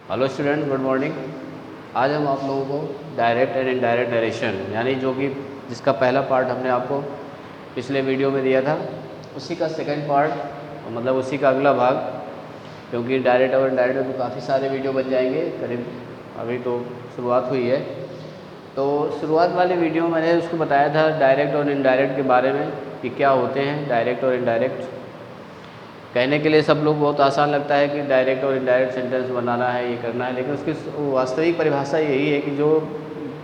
Hello student, good morning. आज हम आप लोगों को डायरेक्ट एंड इनडायरेक्ट नरेशन यानी जो कि जिसका पहला पार्ट हमने आपको पिछले वीडियो में दिया था, उसी का सेकंड पार्ट मतलब उसी का अगला भाग, क्योंकि डायरेक्ट और इनडायरेक्ट में तो काफ़ी सारे वीडियो बन जाएंगे। करीब अभी तो शुरुआत हुई है, तो शुरुआत वाले वीडियो में मैंने उसको बताया था डायरेक्ट और इनडायरेक्ट के बारे में कि क्या होते हैं डायरेक्ट और इनडायरेक्ट। कहने के लिए सब लोग बहुत आसान लगता है कि डायरेक्ट और इनडायरेक्ट सेंटेंस बनाना है, ये करना है, लेकिन उसकी वास्तविक परिभाषा यही है कि जो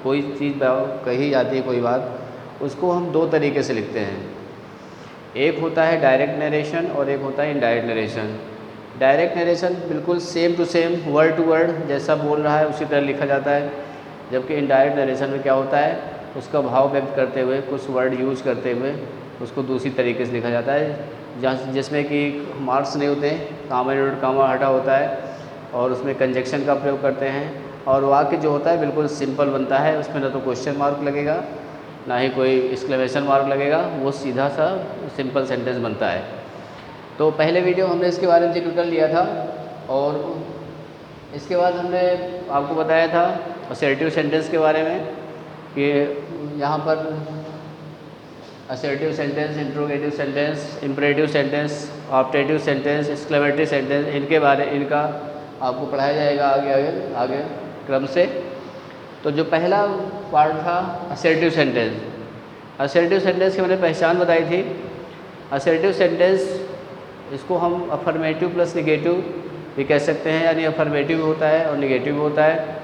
कोई चीज़ कही जाती है, कोई बात, उसको हम दो तरीके से लिखते हैं। एक होता है डायरेक्ट नरेशन और एक होता है इनडायरेक्ट नरेशन। डायरेक्ट नरेशन बिल्कुल same to same word to word जैसा बोल रहा है उसी तरह लिखा जाता है, जबकि इनडायरेक्ट नरेशन में क्या होता है, उसका भाव व्यक्त करते हुए कुछ वर्ड यूज करते हुए उसको दूसरी तरीके से लिखा जाता है, जहाँ जिसमें कि मार्क्स नहीं होते हैं, कामा इन्वर्टेड कामा हटा होता है, और उसमें कंजक्शन का प्रयोग करते हैं, और वाक्य जो होता है बिल्कुल सिंपल बनता है। उसमें ना तो क्वेश्चन मार्क लगेगा ना ही कोई एक्सक्लेमेशन मार्क लगेगा, वो सीधा सा सिंपल सेंटेंस बनता है। तो पहले वीडियो हमने इसके बारे में जिक्र कर लिया था, और इसके बाद हमने आपको बताया था असर्टिव सेंटेंस के बारे में कि यहाँ पर assertive sentence, interrogative sentence, imperative sentence, optative sentence, exclamatory sentence, इनका आपको पढ़ाया जाएगा आगे आगे आगे क्रम से। तो जो पहला पार्ट था असर्टिव सेंटेंस, असर्टिव सेंटेंस की मैंने पहचान बताई थी। असर्टिव सेंटेंस इसको हम अफर्मेटिव प्लस निगेटिव भी कह सकते हैं, यानी अफर्मेटिव होता है और निगेटिव होता है।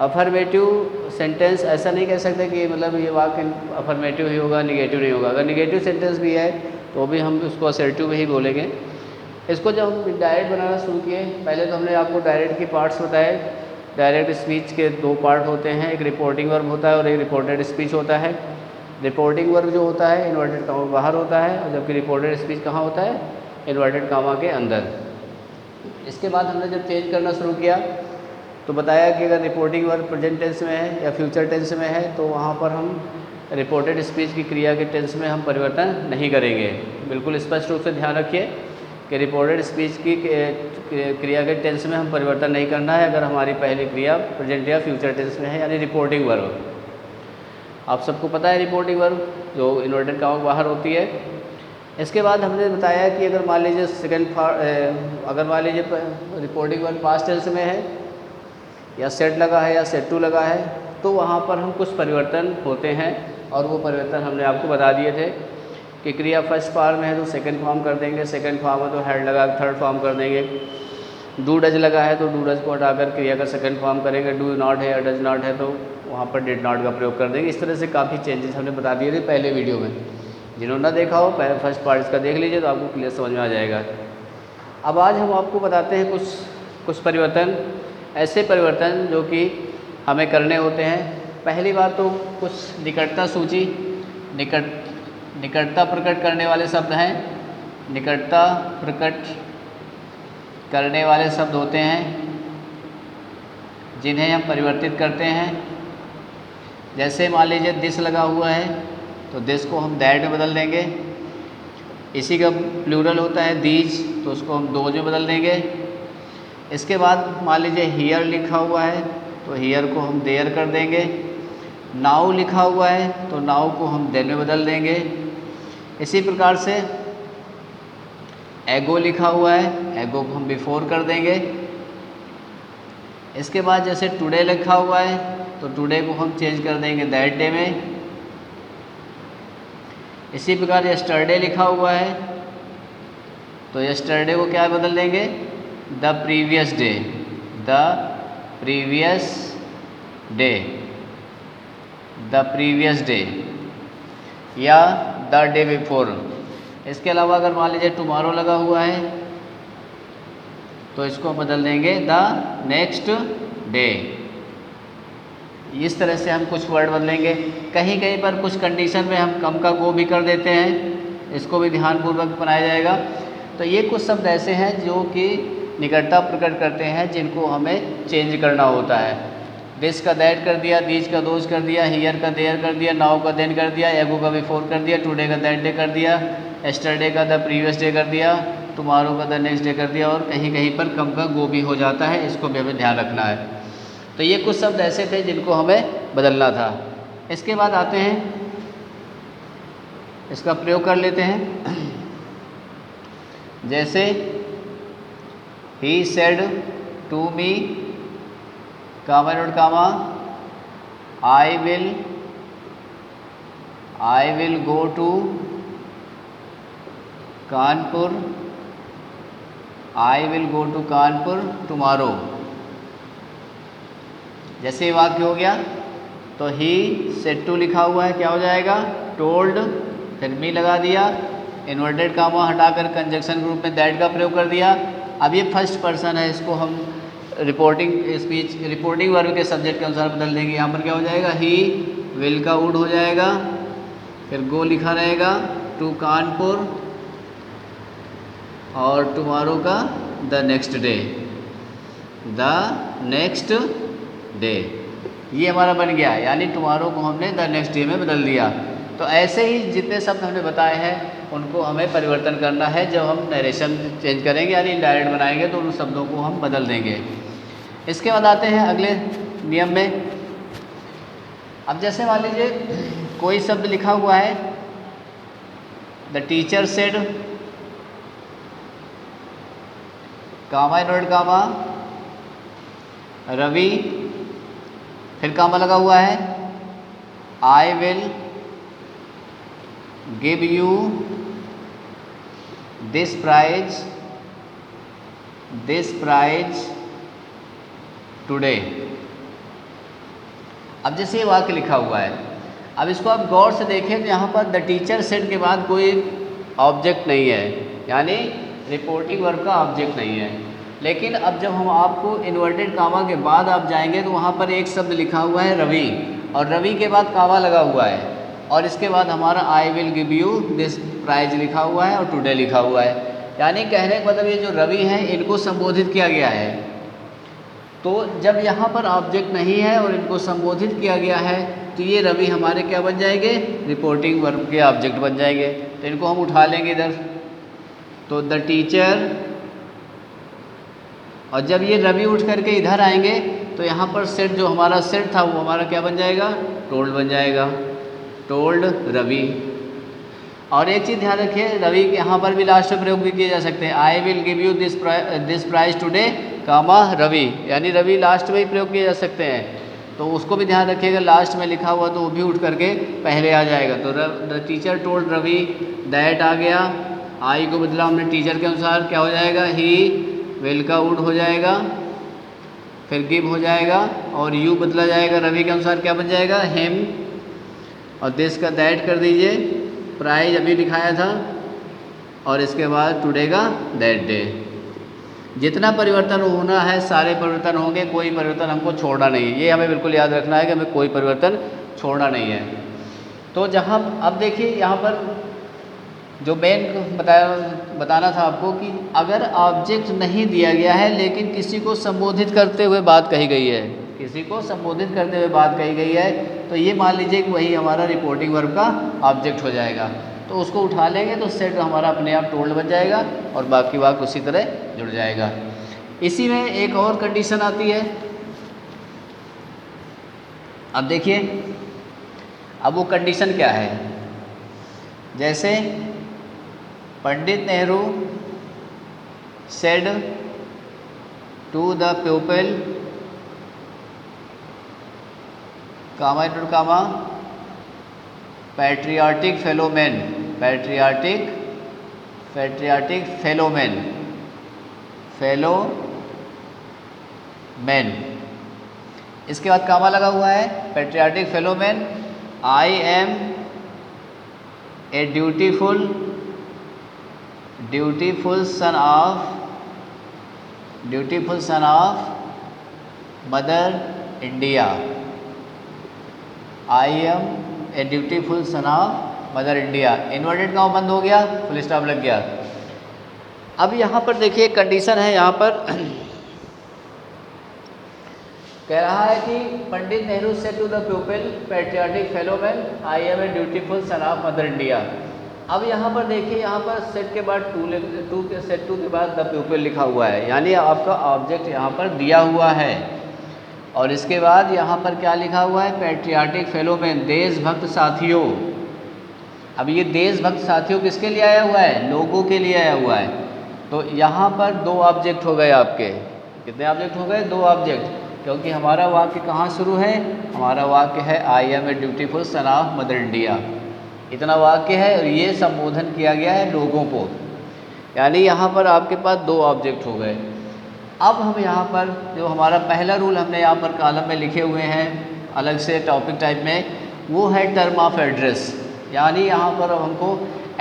अफर्मेटिव सेंटेंस ऐसा नहीं कह सकते कि मतलब ये वाक्य अफर्मेटिव ही होगा, निगेटिव नहीं होगा। अगर निगेटिव सेंटेंस भी है तो भी हम उसको असर्टिव में ही बोलेंगे। इसको जब हम डायरेक्ट बनाना शुरू किए, पहले तो हमने आपको डायरेक्ट के पार्ट्स बताए। डायरेक्ट स्पीच के दो पार्ट होते हैं, एक रिपोर्टिंग वर्ब होता है और एक रिपोर्टेड स्पीच होता है। रिपोर्टिंग वर्ब जो होता है इन्वर्टेड कामा बाहर होता है, और जबकि रिपोर्टेड स्पीच कहाँ होता है, इन्वर्टेड कामा के अंदर। इसके बाद हमने जब चेंज करना शुरू किया तो बताया कि अगर रिपोर्टिंग वर्ब प्रेजेंट टेंस में है या फ्यूचर टेंस में है तो वहाँ पर हम रिपोर्टेड स्पीच की क्रिया के टेंस में हम परिवर्तन नहीं करेंगे। बिल्कुल स्पष्ट रूप से ध्यान रखिए कि रिपोर्टेड स्पीच की क्रिया के टेंस में हम परिवर्तन नहीं करना है अगर हमारी पहली क्रिया प्रेजेंट या फ्यूचर टेंस में है, यानी रिपोर्टिंग वर्ब। आप सबको पता है रिपोर्टिंग वर्ब जो इन्वर्टेड कामा बाहर होती है। इसके बाद हमने बताया कि अगर मान लीजिए अगर मान लीजिए रिपोर्टिंग वर्ब पास्ट टेंस में है या सेट लगा है या सेट टू लगा है, तो वहाँ पर हम कुछ परिवर्तन होते हैं, और वो परिवर्तन हमने आपको बता दिए थे कि क्रिया फर्स्ट फॉर्म में है तो सेकंड फॉर्म कर देंगे, सेकंड फॉर्म है तो हेड लगा थर्ड फॉर्म कर देंगे, डू डज लगा है तो डू डज को हटाकर क्रिया का सेकंड फॉर्म करेंगे, डू नॉट है या डज नॉट है तो वहाँ पर डिड नॉट का प्रयोग कर देंगे। इस तरह से काफ़ी चेंजेस हमने बता दिए थे पहले वीडियो में। जिन्होंने ना देखा हो पहले फर्स्ट पार्ट इसका देख लीजिए तो आपको क्लियर समझ में आ जाएगा। अब आज हम आपको बताते हैं कुछ परिवर्तन, ऐसे परिवर्तन जो कि हमें करने होते हैं। पहली बात तो कुछ निकटता सूची, निकटता प्रकट करने वाले शब्द हैं। निकटता प्रकट करने वाले शब्द होते हैं जिन्हें हम परिवर्तित करते हैं। जैसे मान लीजिए दिस लगा हुआ है तो दिस को हम दैट में बदल देंगे। इसी का प्लूरल होता है दीज, तो उसको हम दोज में बदल देंगे। इसके बाद मान लीजिए हियर लिखा हुआ है तो हियर को हम देयर कर देंगे। नाउ लिखा हुआ है तो नाउ को हम देन में बदल देंगे। इसी प्रकार से एगो लिखा हुआ है, एगो को हम बिफोर कर देंगे। इसके बाद जैसे टुडे लिखा हुआ है तो टुडे को हम चेंज कर देंगे दैट डे में। इसी प्रकार यस्टरडे लिखा हुआ है तो यस्टरडे को क्या बदल देंगे, the previous day, the previous day, the previous day, या द डे बिफोर। इसके अलावा अगर मान लीजिए टुमारो लगा हुआ है तो इसको बदल देंगे द नेक्स्ट डे। इस तरह से हम कुछ वर्ड बदलेंगे। कहीं कहीं पर कुछ कंडीशन में हम कम का गो भी कर देते हैं, इसको भी ध्यानपूर्वक बनाया जाएगा। तो ये कुछ शब्द ऐसे हैं जो कि निकटता प्रकट करते हैं जिनको हमें चेंज करना होता है। दिस का दैट कर दिया, दीज का दोज कर दिया, हियर का देयर कर दिया, नाउ का देन कर दिया, एगो का बिफोर कर दिया, टुडे का दैट डे कर दिया, यस्टरडे का द प्रीवियस डे कर दिया, टुमारो का द नेक्स्ट डे कर दिया, और कहीं कहीं पर कम का गो भी हो जाता है, इसको भी हमें ध्यान रखना है। तो ये कुछ शब्द ऐसे थे जिनको हमें बदलना था। इसके बाद आते हैं, इसका प्रयोग कर लेते हैं। जैसे ही said to me, comma note comma, I will go to Kanpur, I will go to Kanpur tomorrow. जैसे ये वाक्य हो गया तो ही सेड टू लिखा हुआ है, क्या हो जाएगा टोल्ड, फिर मी लगा दिया, इन्वर्टेड कामा हटाकर कंजक्शन ग्रुप में दैट का प्रयोग कर दिया। अब ये फर्स्ट पर्सन है, इसको हम रिपोर्टिंग स्पीच रिपोर्टिंग वर्ब के सब्जेक्ट के अनुसार बदल देंगे। यहाँ पर क्या हो जाएगा, ही विल का वुड हो जाएगा, फिर गो लिखा रहेगा, टू कानपुर, और टुमारो का the next day, the next day, ये हमारा बन गया। यानी टुमारो को हमने द नेक्स्ट डे में बदल दिया। तो ऐसे ही जितने शब्द हमने बताए हैं उनको हमें परिवर्तन करना है। जब हम नरेशन चेंज करेंगे यानी डायरेक्ट बनाएंगे तो उन शब्दों को हम बदल देंगे। इसके बाद आते हैं अगले नियम में। अब जैसे मान लीजिए कोई शब्द लिखा हुआ है, the teacher said, comma inverted comma, Ravi, फिर कामा लगा हुआ है, I will give you this prize today. अब जैसे ये वाक्य लिखा हुआ है, अब इसको आप गौर से देखें तो यहाँ पर द टीचर सेड के बाद कोई ऑब्जेक्ट नहीं है, यानी रिपोर्टिंग वर्ब का ऑब्जेक्ट नहीं है। लेकिन अब जब हम आपको इन्वर्टेड कामा के बाद आप जाएंगे तो वहाँ पर एक शब्द लिखा हुआ है रवि, और रवि के बाद कामा लगा हुआ है, और इसके बाद हमारा I will give you this prize लिखा हुआ है और टुडे लिखा हुआ है। यानी कहने का मतलब ये जो रवि हैं इनको संबोधित किया गया है। तो जब यहाँ पर ऑब्जेक्ट नहीं है और इनको संबोधित किया गया है तो ये रवि हमारे क्या बन जाएंगे, रिपोर्टिंग वर्ब के ऑब्जेक्ट बन जाएंगे। तो इनको हम उठा लेंगे इधर, तो द टीचर, और जब ये रवि उठ करके इधर आएंगे तो यहाँ पर सेट जो हमारा सेट था वो हमारा क्या बन जाएगा, टोल्ड बन जाएगा, टोल्ड रवि। और एक चीज़ ध्यान रखिए, रवि के यहाँ पर भी लास्ट में प्रयोग भी किए जा सकते हैं, I will give you this prize today comma Ravi, यानी रवि लास्ट में ही प्रयोग किए जा सकते हैं। तो उसको भी ध्यान रखिएगा, लास्ट में लिखा हुआ तो वो भी उठ करके पहले आ जाएगा। तो the teacher told Ravi that आ गया, आई को बदला हमने टीचर के अनुसार, क्या हो जाएगा, ही विल का वुड हो जाएगा, फिर गिव हो जाएगा, और यू बदला जाएगा रवि के अनुसार, क्या बन जाएगा हिम, और दिस का दैट कर दीजिए, प्राइज अभी दिखाया था, और इसके बाद टुडे का दैट डे। जितना परिवर्तन होना है सारे परिवर्तन होंगे, कोई परिवर्तन हमको छोड़ना नहीं है। ये हमें बिल्कुल याद रखना है कि हमें कोई परिवर्तन छोड़ना नहीं है। तो जहाँ अब देखिए यहाँ पर जो मेन बताना था आपको कि अगर ऑब्जेक्ट नहीं दिया गया है लेकिन किसी को संबोधित करते हुए बात कही गई है, किसी को संबोधित करते हुए बात कही गई है, तो ये मान लीजिए कि वही हमारा रिपोर्टिंग वर्ब का ऑब्जेक्ट हो जाएगा। तो उसको उठा लेंगे तो सेट हमारा अपने आप टोल्ड बन जाएगा और बाकी वाक्य उसी तरह जुड़ जाएगा। इसी में एक और कंडीशन आती है। अब देखिए, अब वो कंडीशन क्या है, जैसे Pandit Nehru said to the people, comma two comma, patriotic fellowmen, patriotic fellowmen, इसके बाद कामा लगा हुआ है, patriotic fellowmen, I am a dutiful son of mother India, I am a dutiful son of mother India. Inverted comma बंद हो गया, full stop लग गया। अब यहाँ पर देखिए कंडीशन है, यहाँ पर कह रहा है कि Pandit Nehru said to the people patriotic fellowmen, I am a dutiful son of mother India. अब यहाँ पर देखिए, यहाँ पर सेट के बाद सेट टू के बाद द प्यूपिल लिखा हुआ है, यानी आपका ऑब्जेक्ट यहाँ पर दिया हुआ है। और इसके बाद यहाँ पर क्या लिखा हुआ है, पैट्रियाटिक फेलोमैन, देशभक्त साथियों। अब ये देशभक्त साथियों किसके लिए आया हुआ है, लोगों के लिए आया हुआ है। तो यहाँ पर दो ऑब्जेक्ट हो गए आपके, कितने ऑब्जेक्ट हो गए, दो ऑब्जेक्ट, क्योंकि हमारा वाक्य कहाँ शुरू है, हमारा वाक्य है I am a dutiful son of mother India, इतना वाक्य है। और ये संबोधन किया गया है लोगों को, यानी यहाँ पर आपके पास दो ऑब्जेक्ट हो गए। अब हम यहाँ पर जो हमारा पहला रूल हमने यहाँ पर कॉलम में लिखे हुए हैं अलग से टॉपिक टाइप में, वो है टर्म ऑफ एड्रेस, यानी यहाँ पर हमको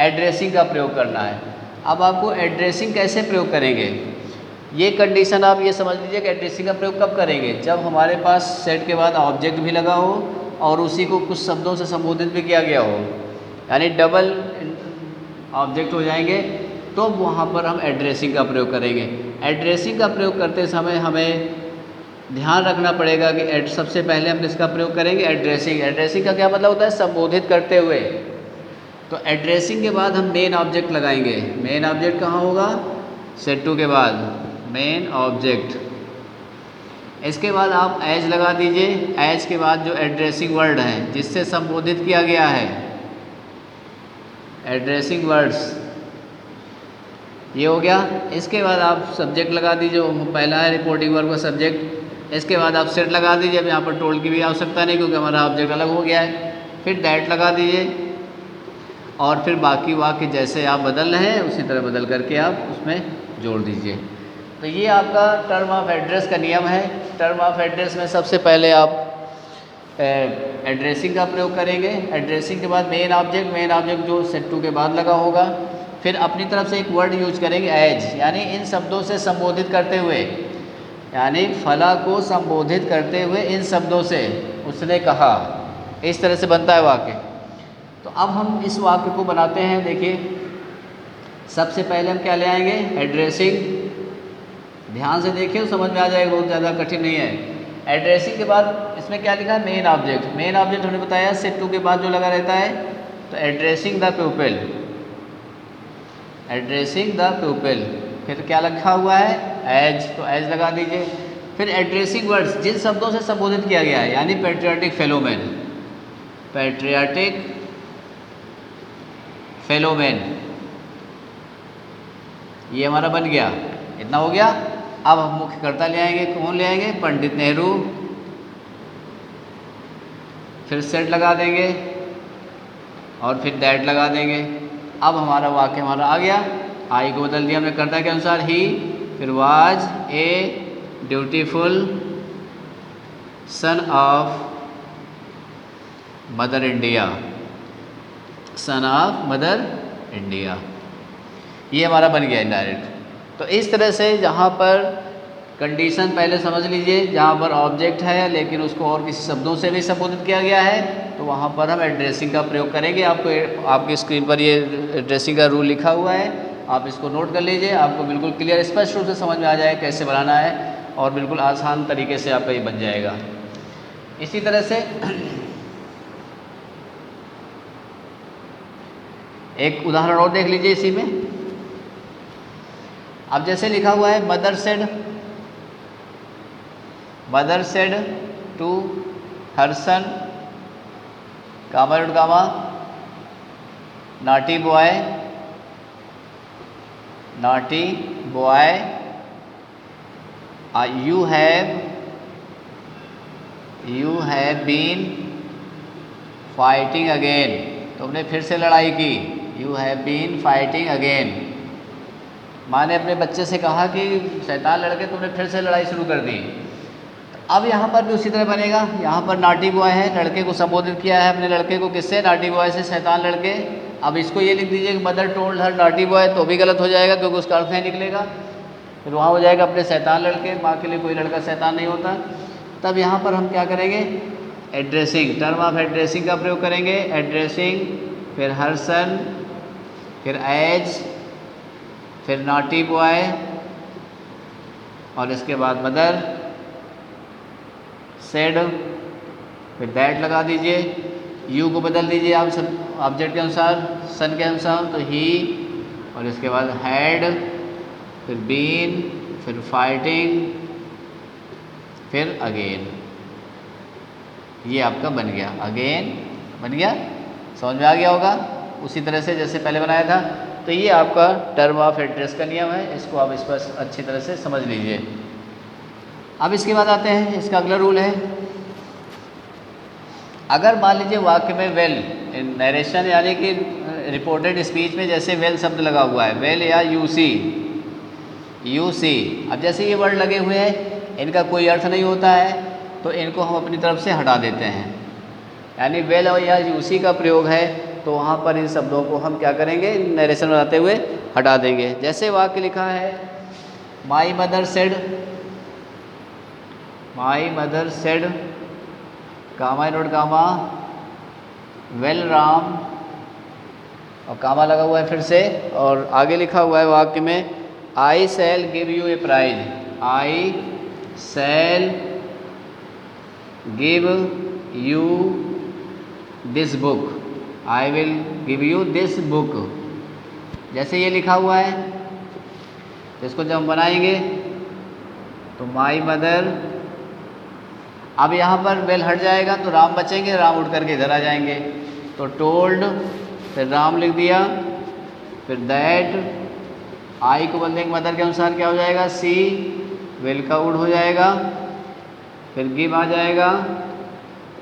एड्रेसिंग का प्रयोग करना है। अब आपको एड्रेसिंग कैसे प्रयोग करेंगे, ये कंडीशन आप ये समझ लीजिए कि एड्रेसिंग का प्रयोग कब करेंगे, जब हमारे पास सेट के बाद ऑब्जेक्ट भी लगा हो और उसी को कुछ शब्दों से संबोधित भी किया गया हो, यानी डबल ऑब्जेक्ट हो जाएंगे, तो वहाँ पर हम एड्रेसिंग का प्रयोग करेंगे। एड्रेसिंग का प्रयोग करते समय हमें ध्यान रखना पड़ेगा कि सबसे पहले हम इसका प्रयोग करेंगे एड्रेसिंग। एड्रेसिंग का क्या मतलब होता है, संबोधित करते हुए। तो एड्रेसिंग के बाद हम मेन ऑब्जेक्ट लगाएंगे। मेन ऑब्जेक्ट कहाँ होगा, सेट टू के बाद मेन ऑब्जेक्ट। इसके बाद आप एज लगा दीजिए, एज के बाद जो एड्रेसिंग वर्ड है जिससे संबोधित किया गया है, एड्रेसिंग वर्ड्स, ये हो गया। इसके बाद आप सब्जेक्ट लगा दीजिए, पहला है रिपोर्टिंग वर्ब का सब्जेक्ट। इसके बाद आप सेट लगा दीजिए, अब यहाँ पर टोल्ड की भी आवश्यकता नहीं क्योंकि हमारा ऑब्जेक्ट अलग हो गया है। फिर दैट लगा दीजिए और फिर बाकी वाक्य जैसे आप बदल रहे हैं उसी तरह बदल करके आप उसमें जोड़ दीजिए। तो ये आपका टर्म ऑफ एड्रेस का नियम है। टर्म ऑफ एड्रेस में सबसे पहले आप एड्रेसिंग का प्रयोग करेंगे। एड्रेसिंग के बाद मेन ऑब्जेक्ट, मेन ऑब्जेक्ट जो सेट टू के बाद लगा होगा। फिर अपनी तरफ से एक वर्ड यूज करेंगे एज, यानी इन शब्दों से संबोधित करते हुए, यानी फला को संबोधित करते हुए इन शब्दों से उसने कहा, इस तरह से बनता है वाक्य। तो अब हम इस वाक्य को बनाते हैं। देखिए, सबसे पहले हम क्या ले आएंगे, एड्रेसिंग। ध्यान से देखिए, समझ में आ जाएगा, बहुत ज़्यादा कठिन नहीं है। एड्रेसिंग के बाद इसमें क्या लिखा है, मेन ऑब्जेक्ट। मेन ऑब्जेक्ट हमने बताया सेट टू के बाद जो लगा रहता है, तो एड्रेसिंग द प्यूपिल, एड्रेसिंग द प्यूपिल। फिर क्या लिखा हुआ है, एज, तो एज लगा दीजिए। फिर एड्रेसिंग वर्ड्स, जिन शब्दों से संबोधित किया गया है, यानी पैट्रियाटिक फेलोमैन, पैट्रियाटिक फेलोमैन, ये हमारा बन गया। इतना हो गया। अब हम मुख्यकर्ता ले आएंगे। कौन ले आएंगे, पंडित नेहरू। फिर सेट लगा देंगे और फिर दैट लगा देंगे। अब हमारा वाक्य हमारा आ गया। आई को बदल दिया हमने कर्ता के अनुसार, ही। फिर was a dutiful son of mother India, sun of mother India, ये हमारा बन गया इनडायरेक्ट। तो इस तरह से जहाँ पर कंडीशन पहले समझ लीजिए, जहाँ पर ऑब्जेक्ट है लेकिन उसको और किसी शब्दों से भी संबोधित किया गया है, तो वहाँ पर हम एड्रेसिंग का प्रयोग करेंगे। आपको आपकी स्क्रीन पर ये एड्रेसिंग का रूल लिखा हुआ है, आप इसको नोट कर लीजिए। आपको बिल्कुल क्लियर स्पष्ट रूप से समझ में आ जाएगा कैसे बनाना है और बिल्कुल आसान तरीके से आपका ये बन जाएगा। इसी तरह से एक उदाहरण और देख लीजिए इसी में। अब जैसे लिखा हुआ है, mother said to her son, comma, naughty boy, you have been fighting again, तुमने फिर से लड़ाई की। You have been fighting again, माँ ने अपने बच्चे से कहा कि शैतान लड़के तुमने फिर से लड़ाई शुरू कर दी। अब यहाँ पर भी उसी तरह बनेगा। यहाँ पर नाटी बॉय है, लड़के को संबोधित किया है अपने लड़के को, किससे, नाटी बॉय से, शैतान लड़के। अब इसको ये लिख दीजिए कि मदर टोल्ड हर नाटी बॉय, तो भी गलत हो जाएगा क्योंकि उसका अर्थ नहीं निकलेगा। फिर वहाँ हो जाएगा अपने शैतान लड़के, माँ के लिए कोई लड़का शैतान नहीं होता। तब यहाँ पर हम क्या करेंगे, एड्रेसिंग, टर्म ऑफ एड्रेसिंग का प्रयोग करेंगे। एड्रेसिंग, फिर हर सन, फिर एज, फिर नॉटी बॉय और इसके बाद मदर सेड, फिर दैट लगा दीजिए। यू को बदल दीजिए आप सब, ऑब्जेक्ट के अनुसार, सन के अनुसार, तो ही, और इसके बाद हैड, फिर बीन, फिर फाइटिंग, फिर अगेन। ये आपका बन गया, अगेन बन गया, समझ में आ गया होगा उसी तरह से जैसे पहले बनाया था। तो ये आपका टर्म ऑफ एड्रेस का नियम है, इसको आप इस पर अच्छी तरह से समझ लीजिए। अब इसके बाद आते हैं, इसका अगला रूल है, अगर मान लीजिए वाक्य में वेल, नरेशन यानी कि रिपोर्टेड स्पीच में जैसे वेल शब्द लगा हुआ है, वेल या यूसी, यूसी, अब जैसे ये वर्ड लगे हुए हैं इनका कोई अर्थ नहीं होता है तो इनको हम अपनी तरफ से हटा देते हैं, यानी वेल और या यूसी का प्रयोग है तो वहाँ पर इन शब्दों को हम क्या करेंगे, नरेशन बनाते हुए हटा देंगे। जैसे वाक्य लिखा है, my mother said, my mother said, comma note comma, well Ram, और कामा लगा हुआ है फिर से, और आगे लिखा हुआ है वाक्य में, I shall give you a prize, I shall give you this book, I will give you this book. जैसे ये लिखा हुआ है तो इसको जब हम बनाएंगे तो माई मदर, अब यहाँ पर वेल हट जाएगा तो राम बचेंगे, राम उठ करके इधर आ जाएंगे, तो टोल्ड, फिर राम लिख दिया, फिर दैट, आई को बदलेंगे मदर के अनुसार क्या हो जाएगा, सी, वेल का उड हो जाएगा, फिर गिव आ जाएगा,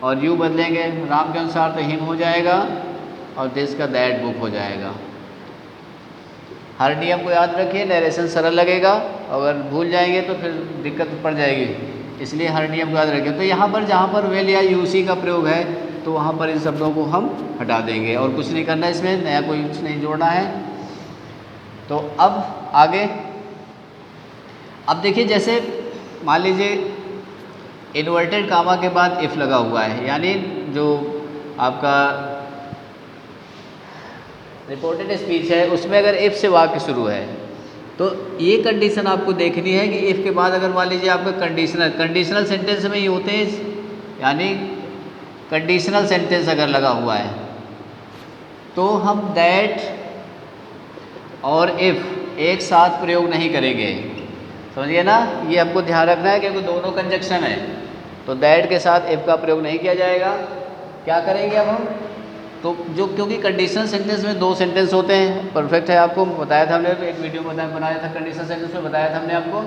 और यू बदलेंगे राम के अनुसार तो हिम हो जाएगा, और दिस का दैट बुक हो जाएगा। हर नियम को याद रखिए, नरेशन सरल लगेगा, अगर भूल जाएंगे तो फिर दिक्कत पड़ जाएगी, इसलिए हर नियम को याद रखें। तो यहाँ पर जहाँ पर वेल या यूसी का प्रयोग है तो वहाँ पर इन शब्दों को हम हटा देंगे और कुछ नहीं करना, इसमें नया कोई कुछ नहीं जोड़ना है। तो अब आगे, अब देखिए जैसे मान लीजिए इन्वर्टेड कामा के बाद इफ़ लगा हुआ है, यानी जो आपका रिपोर्टेड स्पीच है उसमें अगर इफ़ से वाक्य शुरू है तो ये कंडीशन आपको देखनी है कि इफ़ के बाद अगर मान लीजिए आपका कंडीशनल सेंटेंस में ये होते हैं, यानी कंडीशनल सेंटेंस अगर लगा हुआ है तो हम दैट और इफ़ एक साथ प्रयोग नहीं करेंगे, समझिए ना, ये आपको ध्यान रखना है क्योंकि दोनों कंजक्शन है, तो दैट के साथ इफ़ का प्रयोग नहीं किया जाएगा। क्या करेंगे अब हम, तो जो क्योंकि कंडीशनल सेंटेंस में दो सेंटेंस होते हैं, परफेक्ट है, आपको बताया था हमने, एक वीडियो में बनाया था कंडीशनल सेंटेंस में, बताया था हमने आपको।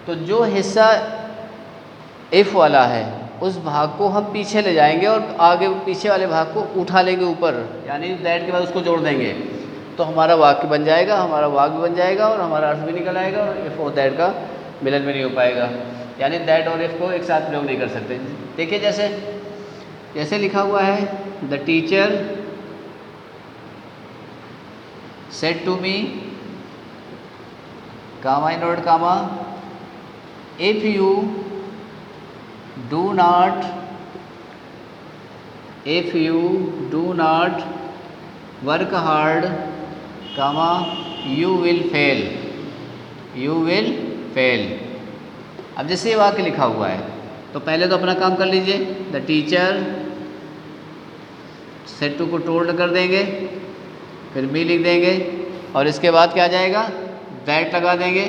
तो जो हिस्सा इफ़ वाला है उस भाग को हम पीछे ले जाएंगे और आगे पीछे वाले भाग को उठा लेंगे ऊपर, यानी दैट के बाद उसको जोड़ देंगे, तो हमारा वाक्य बन जाएगा, हमारा वाक्य बन जाएगा और हमारा अर्थ भी निकल आएगा और इफ़ और दैट का मिलन भी नहीं हो पाएगा, यानी दैट और इफ़ को एक साथ प्रयोग नहीं कर सकते। देखिए जैसे लिखा हुआ है, the teacher said to me, comma inverted comma, if you do not work hard, comma you will fail. अब जैसे ये वाक्य लिखा हुआ है तो पहले तो अपना काम कर लीजिए, द टीचर सेड टू को टोल्ड कर देंगे, फिर मी लिख देंगे और इसके बाद क्या आ जाएगा, दैट लगा देंगे।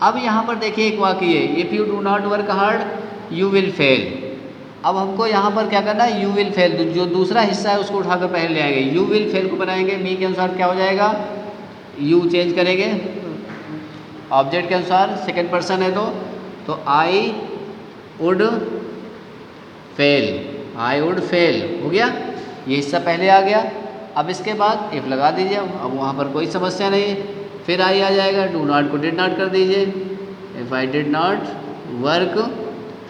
अब यहाँ पर देखिए एक वाक्य है, if you do not work hard you will fail. अब हमको यहाँ पर क्या करना है, यू विल फेल, जो दूसरा हिस्सा है उसको उठाकर पहले ले आएंगे, यू विल फेल को बनाएंगे, मी के अनुसार क्या हो जाएगा, यू चेंज करेंगे ऑब्जेक्ट के अनुसार, सेकंड पर्सन है तो आई वुड फेल हो गया, ये हिस्सा पहले आ गया। अब इसके बाद इफ़ लगा दीजिए, अब वहाँ पर कोई समस्या नहीं है, फिर आई आ जाएगा, डू नॉट को डिड नॉट कर दीजिए, if I did not work,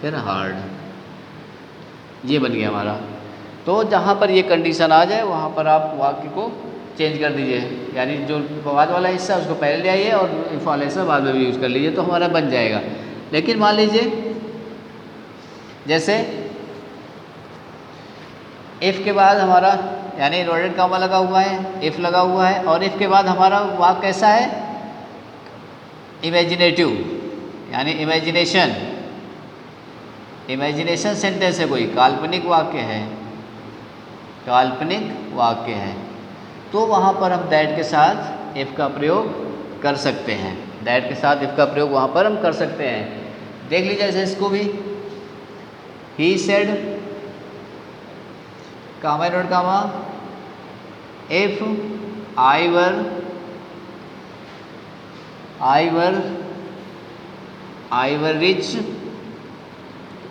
फिर हार्ड, ये बन गया हमारा। तो जहाँ पर ये कंडीशन आ जाए वहाँ पर आप वाक्य को चेंज कर दीजिए, यानी जो बाद वाला हिस्सा उसको पहले ले आइए और इफ़ वाला हिस्सा बाद में भी यूज़ कर लीजिए, तो हमारा बन जाएगा। लेकिन मान लीजिए जैसे इफ़ के बाद हमारा यानी इन्वर्टेड कामा लगा हुआ है, इफ़ लगा हुआ है, और इफ़ के बाद हमारा वाक्य कैसा है, इमेजिनेटिव, यानी इमेजिनेशन सेंटेंस है, कोई काल्पनिक वाक्य है, काल्पनिक वाक्य है, तो वहाँ पर हम दैट के साथ इफ़ का प्रयोग कर सकते हैं। दैट के साथ इफ़ का प्रयोग वहाँ पर हम कर सकते हैं। देख लीजिए जैसे इसको भी, he said comma note comma if I were rich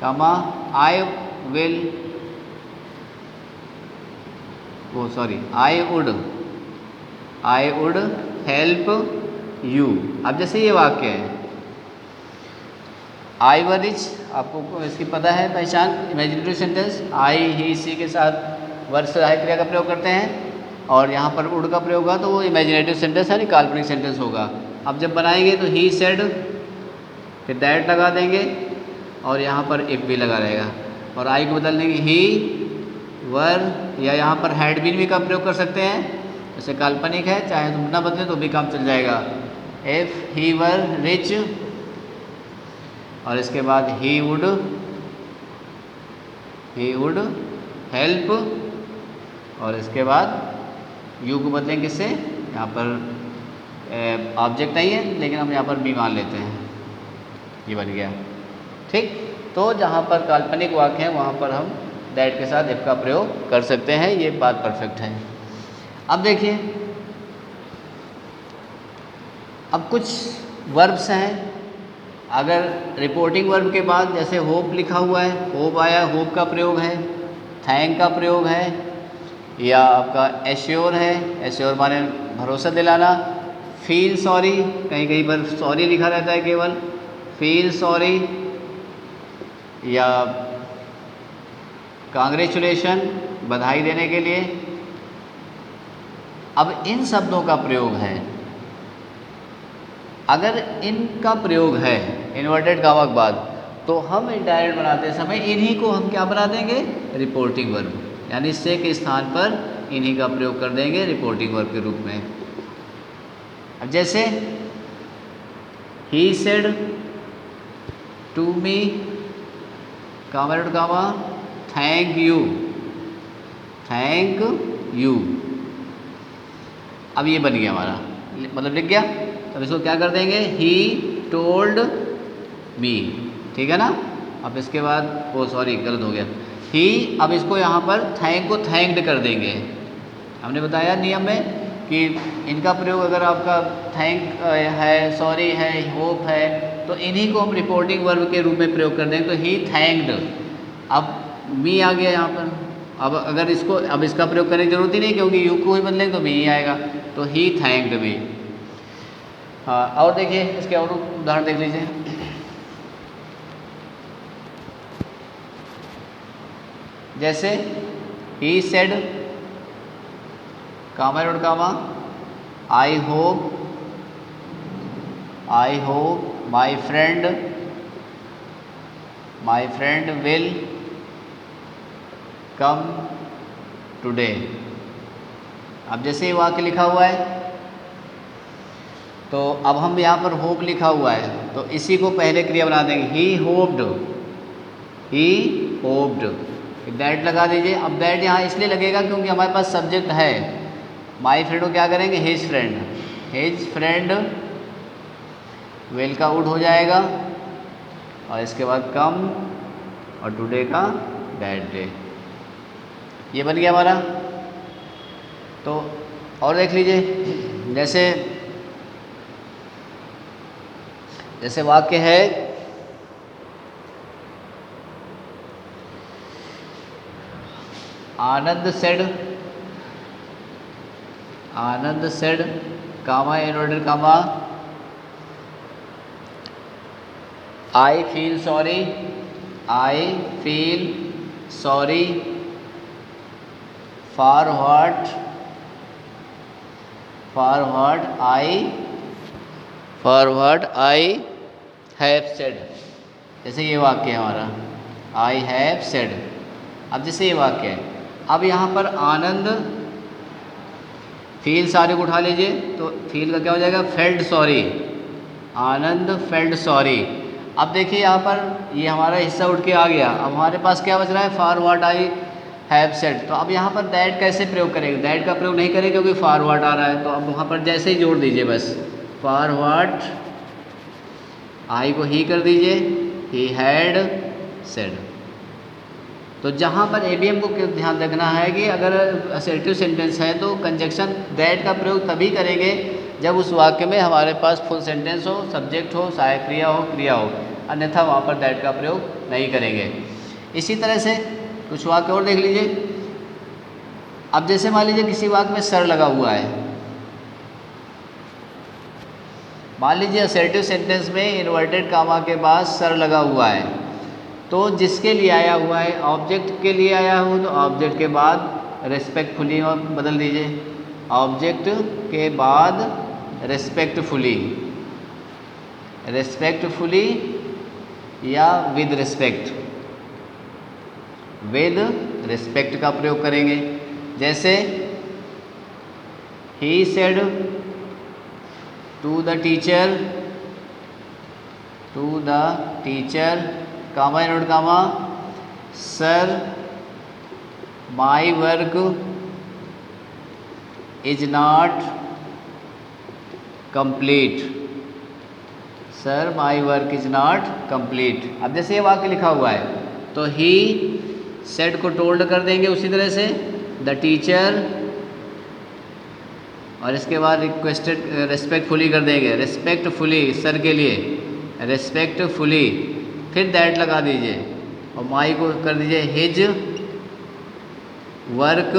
comma I would help you. अब जैसे ये वाक्य है, आई वर रिच, आपको इसकी पता है पहचान, इमेजिनेटिव सेंटेंस, आई ही सी के साथ वर्ब सहायक क्रिया का प्रयोग करते हैं, और यहाँ पर वुड का प्रयोग होगा तो वो इमेजिनेटिव सेंटेंस यानी काल्पनिक सेंटेंस होगा। अब जब बनाएंगे तो ही सेड, फिर दैट लगा देंगे और यहाँ पर इफ भी लगा रहेगा, और आई को बदल देंगे ही वर, या यहाँ पर हैड बीन भी का प्रयोग कर सकते हैं, जैसे काल्पनिक है चाहे तुम ना बदले तो भी काम चल जाएगा। इफ ही वर रिच, और इसके बाद ही वुड हेल्प, और इसके बाद यू को बदलेंगे किससे, यहाँ पर ऑब्जेक्ट नहीं है लेकिन हम यहाँ पर बी मान लेते हैं, ये बन गया। ठीक, तो जहाँ पर काल्पनिक वाक्य है वहाँ पर हम दैट के साथ इफ का प्रयोग कर सकते हैं, ये बात परफेक्ट है। अब देखिए, अब कुछ वर्ब्स हैं, अगर रिपोर्टिंग वर्ब के बाद जैसे होप लिखा हुआ है, होप आया, होप का प्रयोग है, थैंक का प्रयोग है, या आपका एश्योर है, एश्योर माने भरोसा दिलाना, फील सॉरी, कहीं कहीं पर सॉरी लिखा रहता है केवल, फील सॉरी, या कांग्रेचुलेशन, बधाई देने के लिए। अब इन शब्दों का प्रयोग है, अगर इनका प्रयोग है इन्वर्टेड कामा के बाद, तो हम इनडायरेक्ट बनाते समय इन्हीं को हम क्या बना देंगे, रिपोर्टिंग वर्ब, यानी से के स्थान पर इन्हीं का प्रयोग कर देंगे रिपोर्टिंग वर्ब के रूप में। अब जैसे ही said to me comma dot comma thank you. अब ये बन गया हमारा, मतलब लिख गया, अब इसको क्या कर देंगे, ही टोल्ड मी, ठीक है ना। अब इसके बाद सॉरी गलत हो गया, ही, अब इसको यहाँ पर थैंक को थैंक्ड कर देंगे। हमने बताया नियम में कि इनका प्रयोग अगर आपका थैंक है, सॉरी है, होप है, तो इन्हीं को हम रिपोर्टिंग वर्ब के रूप में प्रयोग कर देंगे, तो ही थैंक्ड। अब मी आ गया यहाँ पर, अब अगर इसको, अब इसका प्रयोग करने की जरूरत ही नहीं क्योंकि यू को ही बदलेंगे तो मी ही आएगा, तो ही थैंक्ड मी। हाँ, और देखिए इसके और उदाहरण देख लीजिए, जैसे ही said comma dot comma I hope my friend will come today. अब जैसे ये वाक्य लिखा हुआ है, तो अब हम यहाँ पर होप लिखा हुआ है, तो इसी को पहले क्रिया बना देंगे, ही होप्ड, दैट लगा दीजिए। अब दैट यहाँ इसलिए लगेगा क्योंकि हमारे पास सब्जेक्ट है, माई फ्रेंड को क्या करेंगे, हिज फ्रेंड विल का वुड हो जाएगा, और इसके बाद कम, और टुडे का दैट डे, ये बन गया हमारा। तो और देख लीजिए, जैसे वाक्य है, Anand said comma inverted comma I feel sorry for what I have said. जैसे ये वाक्य है हमारा, आई हैव सेड। अब जैसे ये वाक्य है, अब यहाँ पर आनंद, फील सॉरी को उठा लीजिए, तो फील का क्या हो जाएगा, फेल्ड सॉरी, आनंद फेल्ड सॉरी। अब देखिए यहाँ पर ये हमारा हिस्सा उठ के आ गया, अब हमारे पास क्या बच रहा है, for what I have said. तो अब यहाँ पर दैट कैसे प्रयोग करेंगे? दैट का प्रयोग नहीं करेंगे क्योंकि फॉरवर्ड आ रहा है, तो अब वहाँ पर जैसे ही जोड़ दीजिए बस, फॉरवर्ड आई को ही कर दीजिए, ही हैड सेड। तो जहाँ पर एबीएम को ध्यान रखना है कि अगर असर्टिव सेंटेंस है तो कंजक्शन दैट का प्रयोग तभी करेंगे जब उस वाक्य में हमारे पास फुल सेंटेंस हो, सब्जेक्ट हो, सहायक क्रिया हो, क्रिया हो, अन्यथा वहाँ पर दैट का प्रयोग नहीं करेंगे। इसी तरह से कुछ वाक्य और देख लीजिए। अब जैसे मान लीजिए किसी वाक्य में सर लगा हुआ है, मान लीजिए असर्टिव सेंटेंस में इन्वर्टेड कामा के बाद सर लगा हुआ है, तो जिसके लिए आया हुआ है, ऑब्जेक्ट के लिए आया हो तो ऑब्जेक्ट के बाद रेस्पेक्टफुली बदल दीजिए, ऑब्जेक्ट के बाद रेस्पेक्टफुली, रेस्पेक्टफुली या विद रिस्पेक्ट, विद रिस्पेक्ट का प्रयोग करेंगे। जैसे ही said to the teacher, to the teacher, comma note comma, sir my work is not complete, sir my work is not complete. अब जैसे ये वाक्य लिखा हुआ है तो ही सेड को टोल्ड कर देंगे उसी तरह से, द टीचर, और इसके बाद रिक्वेस्टेड रेस्पेक्टफुली कर देंगे, रेस्पेक्टफुली सर के लिए, रेस्पेक्टफुली, फिर दैट लगा दीजिए और माई को कर दीजिए his work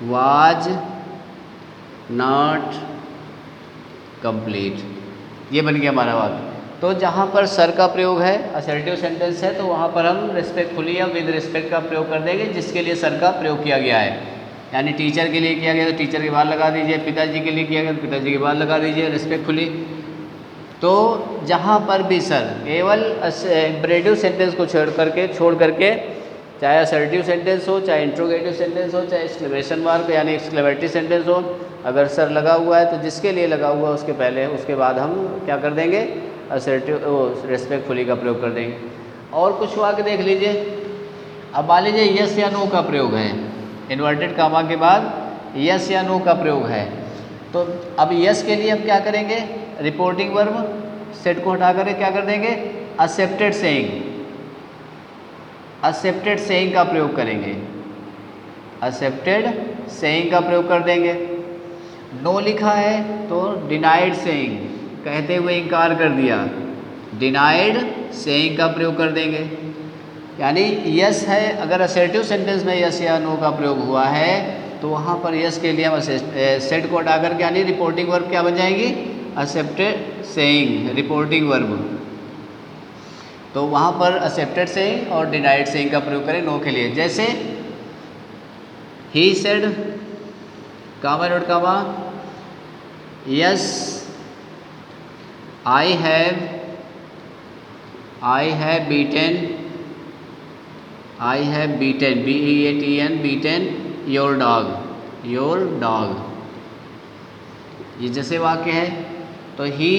was not complete. ये बन गया हमारा वाक्य। तो जहाँ पर सर का प्रयोग है, असर्टिव सेंटेंस है, तो वहाँ पर हम रेस्पेक्टफुली या विद रिस्पेक्ट का प्रयोग कर देंगे जिसके लिए सर का प्रयोग किया गया है। यानी टीचर के लिए किया गया तो टीचर के बाद लगा दीजिए, पिताजी के लिए किया गया तो पिताजी के बाद लगा दीजिए रेस्पेक्टफुली। तो जहाँ पर भी सर केवल इम्परेटिव सेंटेंस को छोड़ करके चाहे असर्टिव सेंटेंस हो, चाहे इंट्रोगेटिव सेंटेंस हो, चाहे एक्सक्लेमेशन मार्क यानी एक्सक्लेमेटरी सेंटेंस हो, अगर सर लगा हुआ है तो जिसके लिए लगा हुआ है उसके पहले उसके बाद हम क्या कर देंगे, असर्टिव रेस्पेक्टफुली का प्रयोग कर देंगे। और कुछ वाक्य देख लीजिए। अब मान लीजिए यस या नो का प्रयोग है, इन्वर्टेड कामा के बाद यस या नो का प्रयोग है, तो अब यस के लिए हम क्या करेंगे, रिपोर्टिंग वर्ब सेट को हटा कर क्या कर देंगे, एक्सेप्टेड सेइंग, एक्सेप्टेड सेइंग का प्रयोग करेंगे, एक्सेप्टेड सेइंग का प्रयोग कर देंगे। नो लिखा है तो डिनाइड सेइंग, कहते हुए इनकार कर दिया, डिनाइड सेइंग का प्रयोग कर देंगे। यानी यस है, अगर असर्टिव सेंटेंस में यस या नो का प्रयोग हुआ है तो वहाँ पर यस के लिए हम सेट को हटा करके यानी रिपोर्टिंग वर्ब क्या बन जाएंगी, एक्सेप्टेड सेइंग, रिपोर्टिंग वर्ब। तो वहाँ पर एक्सेप्टेड सेइंग और डिनाइड सेइंग का प्रयोग करें नो के लिए। जैसे ही said comma note comma yes I have beaten BEATN beaten your dog. ये जैसे वाक्य है तो ही,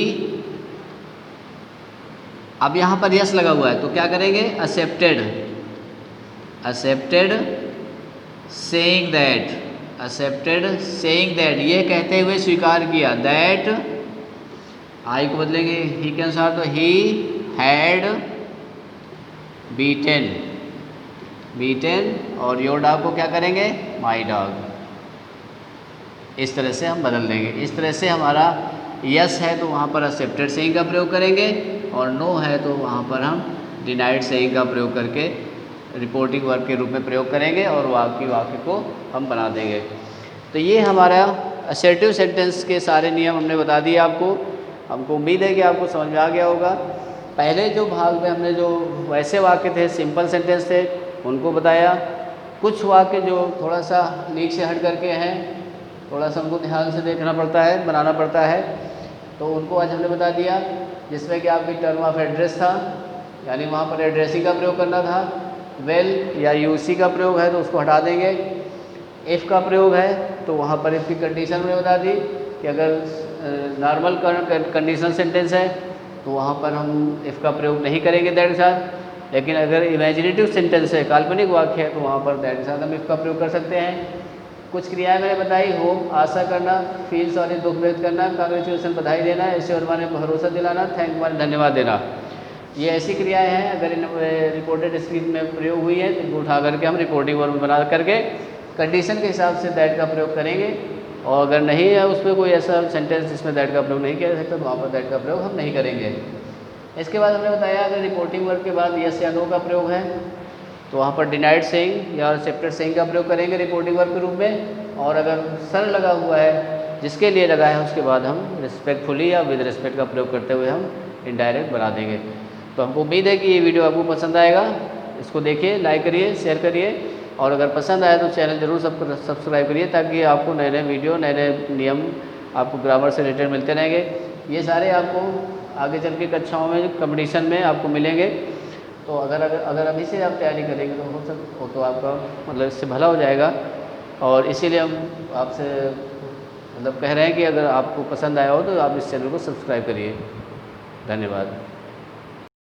अब यहाँ पर यस लगा हुआ है तो क्या करेंगे, accepted saying that, accepted saying that, ये कहते हुए स्वीकार किया, दैट आई को बदलेंगे ही के अनुसार तो ही हैड बीटेन और योर डॉग को क्या करेंगे, माई डॉग। इस तरह से हम बदल देंगे। इस तरह से हमारा यस है तो वहाँ पर एक्सेप्टेड सेइंग का प्रयोग करेंगे और नो है तो वहाँ पर हम डिनाइड सेइंग का प्रयोग करके रिपोर्टिंग वर्ब के रूप में प्रयोग करेंगे और वाक्य को हम बना देंगे। तो ये हमारा असर्टिव सेंटेंस के सारे नियम हमने बता दिए आपको। हमको उम्मीद है कि आपको समझ में आ गया होगा। पहले जो भाग में हमने जो वैसे वाक्य थे, सिंपल सेंटेंस थे, उनको बताया। कुछ वाक्य जो थोड़ा सा लीक से हट करके हैं, थोड़ा सा हमको ध्यान से देखना पड़ता है, बनाना पड़ता है, तो उनको आज हमने बता दिया। जिसमें कि आपकी टर्म ऑफ एड्रेस था, यानी वहाँ पर एड्रेसिंग का प्रयोग करना था। वेल या यूसी का प्रयोग है तो उसको हटा देंगे। इफ़ का प्रयोग है तो वहाँ पर इफ़ की कंडीशन हमने बता दी कि अगर नॉर्मल कंडीशनल सेंटेंस है तो वहाँ पर हम इफ़ का प्रयोग नहीं करेंगे दैट के साथ। लेकिन अगर इमेजिनेटिव सेंटेंस है, काल्पनिक वाक्य है, तो वहाँ पर दैट के साथ हम इसका प्रयोग कर सकते हैं। कुछ क्रियाएं मैंने बताई, होप आशा करना, फील सॉरी दुख व्यक्त करना, कांग्रेचुलेसन बधाई देना, एश्योर माने भरोसा दिलाना, थैंक माने धन्यवाद देना। ये ऐसी क्रियाएं हैं अगर इन रिपोर्टेड स्पीच में प्रयोग हुई है तो इनको उठा करके हम रिपोर्टिंग वर्ब बना करके कंडीशन के हिसाब से दैट का प्रयोग करेंगे। और अगर नहीं है उसमें कोई ऐसा सेंटेंस जिसमें दैट का प्रयोग नहीं किया जा सकता तो वहाँ पर दैट का प्रयोग हम नहीं करेंगे। इसके बाद हमने बताया अगर रिपोर्टिंग वर्ब के बाद यस या नो का प्रयोग है तो वहाँ पर डिनाइड सेइंग या सेपरेट सेइंग का प्रयोग करेंगे रिपोर्टिंग वर्ब के रूप में। और अगर सर लगा हुआ है जिसके लिए लगा है उसके बाद हम रिस्पेक्टफुली या विद रिस्पेक्ट का प्रयोग करते हुए हम इनडायरेक्ट बना देंगे। तो हमको उम्मीद है कि ये वीडियो आपको पसंद आएगा। इसको देखिए, लाइक करिए, शेयर करिए और अगर पसंद आए तो चैनल ज़रूर सब्सक्राइब करिए ताकि आपको नए नए वीडियो, नए नए नियम आपको ग्रामर से रिलेटेड मिलते रहेंगे। ये सारे आपको आगे चल के कक्षाओं में कंपटीशन में आपको मिलेंगे। तो अगर अभी से आप तैयारी करेंगे तो आपका मतलब इससे भला हो जाएगा। और इसीलिए हम आपसे मतलब कह रहे हैं कि अगर आपको पसंद आया हो तो आप इस चैनल को सब्सक्राइब करिए। धन्यवाद।